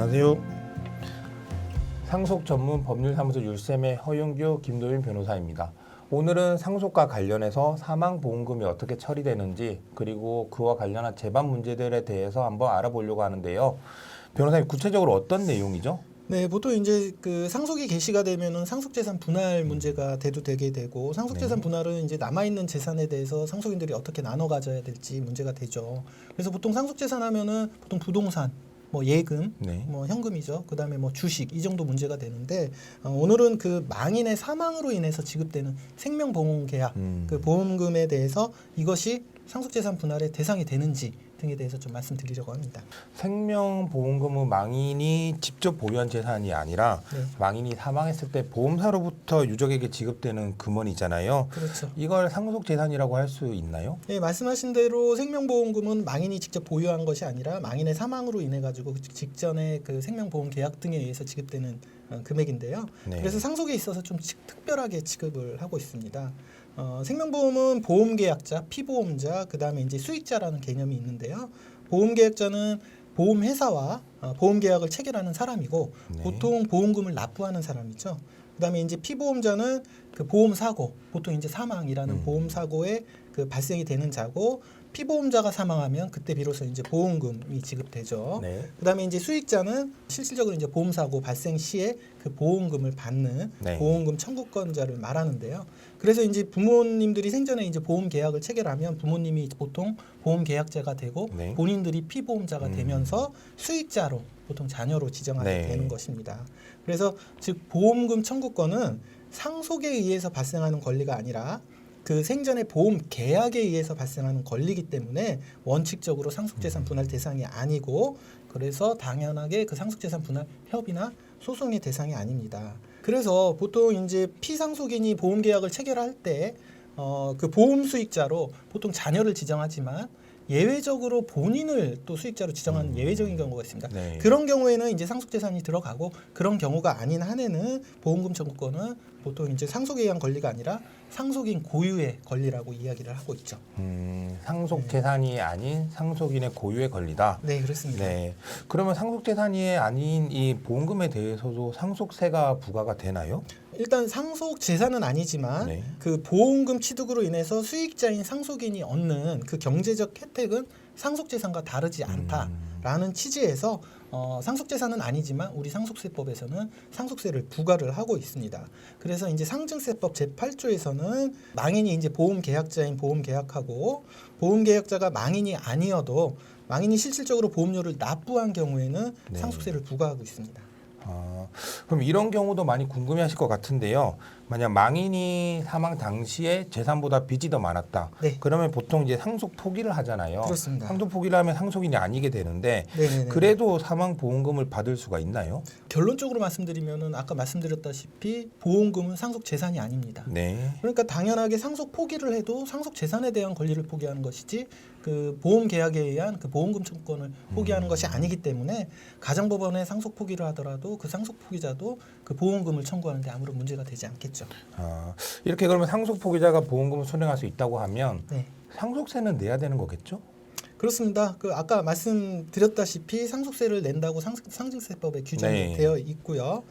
안녕하세요. 상속 전문 법률사무소 율쌤의 허윤규, 김도윤 변호사입니다. 오늘은 상속과 관련해서 사망보험금이 어떻게 처리되는지 그리고 그와 관련한 재반 문제들에 대해서 한번 알아보려고 하는데요. 변호사님, 구체적으로 어떤 내용이죠? 네, 보통 이제 그 상속이 개시가 되면은 상속재산 분할 문제가 대두되게 되고 상속재산 분할은 이제 남아있는 재산에 대해서 상속인들이 어떻게 나눠 가져야 될지 문제가 되죠. 그래서 보통 상속재산 하면은 보통 부동산, 뭐 예금, 뭐 현금이죠. 그다음에 뭐 주식 이 정도 문제가 되는데 오늘은 그 망인의 사망으로 인해서 지급되는 생명보험계약 그 보험금에 대해서 이것이 상속재산 분할의 대상이 되는지 등에 대해서 좀 말씀드리려고 합니다. 생명보험금은 망인이 직접 보유한 재산이 아니라 망인이 사망했을 때 보험사로부터 유족에게 지급되는 금원이잖아요. 그렇죠. 이걸 상속재산이라고 할 수 있나요? 네, 말씀하신 대로 생명보험금은 망인이 직접 보유한 것이 아니라 망인의 사망으로 인해 가지고 직전에 그 생명보험 계약 등에 의해서 지급되는 금액인데요. 그래서 상속에 있어서 좀 특별하게 지급을 하고 있습니다. 생명보험은 보험계약자, 피보험자, 그 다음에 이제 수익자라는 개념이 있는데요. 보험계약자는 보험회사와 보험계약을 체결하는 사람이고 보통 보험금을 납부하는 사람이죠. 그다음에 이제 피보험자는 그 보험사고, 보통 이제 사망이라는 보험사고에 그 발생이 되는 자고 피보험자가 사망하면 그때 비로소 이제 보험금이 지급되죠. 그다음에 이제 수익자는 실질적으로 이제 보험사고 발생 시에 그 보험금을 받는 보험금 청구권자를 말하는데요. 그래서 이제 부모님들이 생전에 이제 보험 계약을 체결하면 부모님이 보통 보험 계약자가 되고 본인들이 피보험자가 되면서 수익자로 보통 자녀로 지정하게 되는 것입니다. 그래서 즉 보험금 청구권은 상속에 의해서 발생하는 권리가 아니라 그 생전의 보험 계약에 의해서 발생하는 권리이기 때문에 원칙적으로 상속재산 분할 대상이 아니고 그래서 당연하게 그 상속재산 분할 협의나 소송의 대상이 아닙니다. 그래서 보통 이제 피상속인이 보험 계약을 체결할 때 그 보험 수익자로 보통 자녀를 지정하지만 예외적으로 본인을 또 수익자로 지정하는 예외적인 경우가 있습니다. 그런 경우에는 이제 상속재산이 들어가고 그런 경우가 아닌 한에는 보험금 청구권은 보통 이제 상속에 의한 권리가 아니라 상속인 고유의 권리라고 이야기를 하고 있죠. 상속재산이 아닌 상속인의 고유의 권리다. 네, 그렇습니다. 그러면 상속재산이 아닌 이 보험금에 대해서도 상속세가 부과가 되나요? 일단 상속재산은 아니지만 그 보험금 취득으로 인해서 수익자인 상속인이 얻는 그 경제적 혜택은 상속재산과 다르지 않다라는 취지에서 상속재산은 아니지만 우리 상속세법에서는 상속세를 부과를 하고 있습니다. 그래서 이제 상증세법 제8조에서는 망인이 이제 보험계약자인 보험계약하고 보험계약자가 망인이 아니어도 망인이 실질적으로 보험료를 납부한 경우에는 상속세를 부과하고 있습니다. 그럼 이런 경우도 많이 궁금해하실 것 같은데요. 만약 망인이 사망 당시에 재산보다 빚이 더 많았다. 그러면 보통 이제 상속 포기를 하잖아요. 그렇습니다. 상속 포기를 하면 상속인이 아니게 되는데 그래도 사망 보험금을 받을 수가 있나요? 결론적으로 말씀드리면은 아까 말씀드렸다시피 보험금은 상속 재산이 아닙니다. 그러니까 당연하게 상속 포기를 해도 상속 재산에 대한 권리를 포기하는 것이지 그 보험 계약에 의한 그 보험금 청구권을 포기하는 것이 아니기 때문에 가정법원에 상속 포기를 하더라도 그 상속 포기자도 그 보험금을 청구하는데 아무런 문제가 되지 않겠죠. 이렇게 그러면 상속 포기자가 보험금을 선행할 수 있다고 하면 상속세는 내야 되는 거겠죠? 그렇습니다. 그 아까 말씀드렸다시피 상속세를 낸다고 상증세법에 규정이 되어 있고요.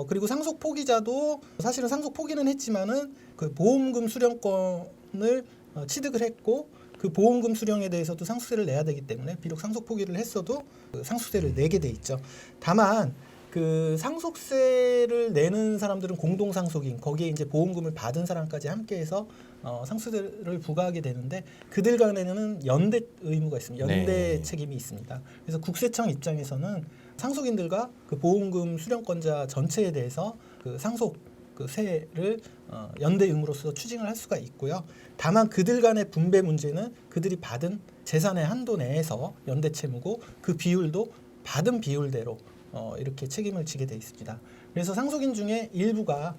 그리고 상속 포기자도 사실은 상속 포기는 했지만은 그 보험금 수령권을 취득을 했고 그 보험금 수령에 대해서도 상속세를 내야 되기 때문에 비록 상속 포기를 했어도 그 상속세를 내게 돼 있죠. 다만 그 상속세를 내는 사람들은 공동상속인 거기에 이제 보험금을 받은 사람까지 함께해서 상속세를 부과하게 되는데 그들 간에는 연대 의무가 있습니다. 연대 책임이 있습니다. 그래서 국세청 입장에서는 상속인들과 그 보험금 수령권자 전체에 대해서 그 상속 그 세를 연대 의무로서 추징을 할 수가 있고요. 다만 그들 간의 분배 문제는 그들이 받은 재산의 한도 내에서 연대 채무고 그 비율도 받은 비율대로 이렇게 책임을 지게 돼 있습니다. 그래서 상속인 중에 일부가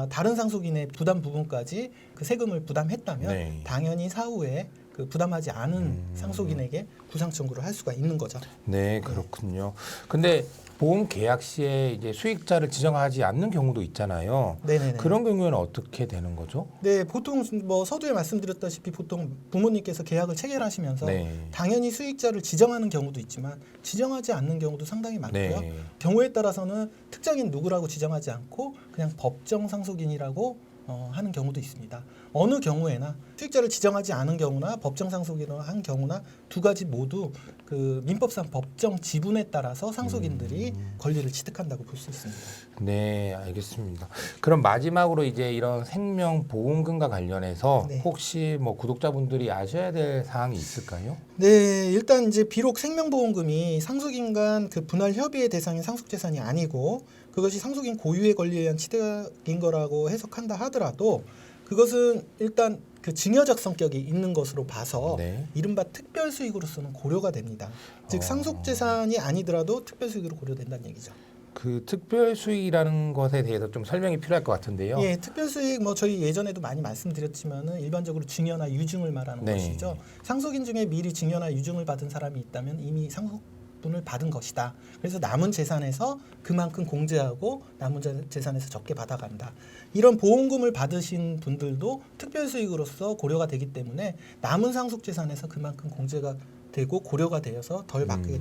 다른 상속인의 부담 부분까지 그 세금을 부담했다면 당연히 사후에 그 부담하지 않은 상속인에게 구상 청구를 할 수가 있는 거죠. 네, 그렇군요. 근데 보험 계약 시에 이제 수익자를 지정하지 않는 경우도 있잖아요. 네네네. 그런 경우에는 어떻게 되는 거죠? 네, 보통 뭐 서두에 말씀드렸다시피 보통 부모님께서 계약을 체결하시면서 네. 당연히 수익자를 지정하는 경우도 있지만 지정하지 않는 경우도 상당히 많고요. 네. 경우에 따라서는 특정인 누구라고 지정하지 않고 그냥 법정 상속인이라고 하는 경우도 있습니다. 어느 경우에나 수익자를 지정하지 않은 경우나 법정 상속인으로 한 경우나 두 가지 모두 그 민법상 법정 지분에 따라서 상속인들이 권리를 취득한다고 볼 수 있습니다. 네, 알겠습니다. 그럼 마지막으로 이제 이런 생명보험금과 관련해서 네. 혹시 뭐 구독자분들이 아셔야 될 사항이 있을까요? 네, 일단 이제 비록 생명보험금이 상속인 간 그 분할 협의의 대상인 상속재산이 아니고 그것이 상속인 고유의 권리에 의한 취득인 거라고 해석한다 하더라도 그것은 일단 그 증여적 성격이 있는 것으로 봐서 네. 이른바 특별 수익으로서는 고려가 됩니다. 즉 상속재산이 아니더라도 특별 수익으로 고려된다는 얘기죠. 그 특별 수익이라는 것에 대해서 좀 설명이 필요할 것 같은데요. 예, 특별 수익 뭐 저희 예전에도 많이 말씀드렸지만은 일반적으로 증여나 유증을 말하는 네. 것이죠. 상속인 중에 미리 증여나 유증을 받은 사람이 있다면 이미 상속분을 받은 것이다. 그래서 남은 재산에서 그만큼 공제하고 남은 재산에서 적게 받아간다. 이런 보험금을 받으신 분들도 특별 수익으로서 고려가 되기 때문에 남은 상속 재산에서 그만큼 공제가 되고 고려가 되어서 덜 받게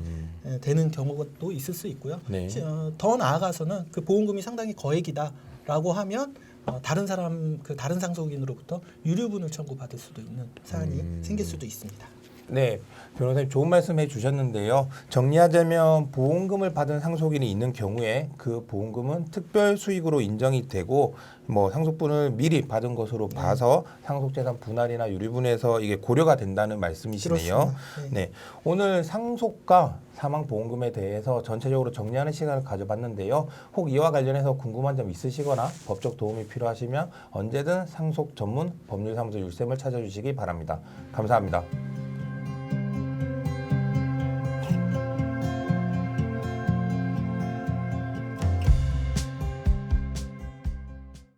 되는 경우도 있을 수 있고요. 네. 더 나아가서는 그 보험금이 상당히 거액이다라고 하면 다른 상속인으로부터 유류분을 청구받을 수도 있는 사안이 생길 수도 있습니다. 네, 변호사님 좋은 말씀해 주셨는데요. 정리하자면 보험금을 받은 상속인이 있는 경우에 그 보험금은 특별 수익으로 인정이 되고 뭐 상속분을 미리 받은 것으로 봐서 상속재산 분할이나 유류분에서 이게 고려가 된다는 말씀이시네요. 그렇습니다. 네, 오늘 상속과 사망보험금에 대해서 전체적으로 정리하는 시간을 가져봤는데요. 혹 이와 관련해서 궁금한 점 있으시거나 법적 도움이 필요하시면 언제든 상속 전문 법률사무소 율쌤을 찾아주시기 바랍니다. 감사합니다.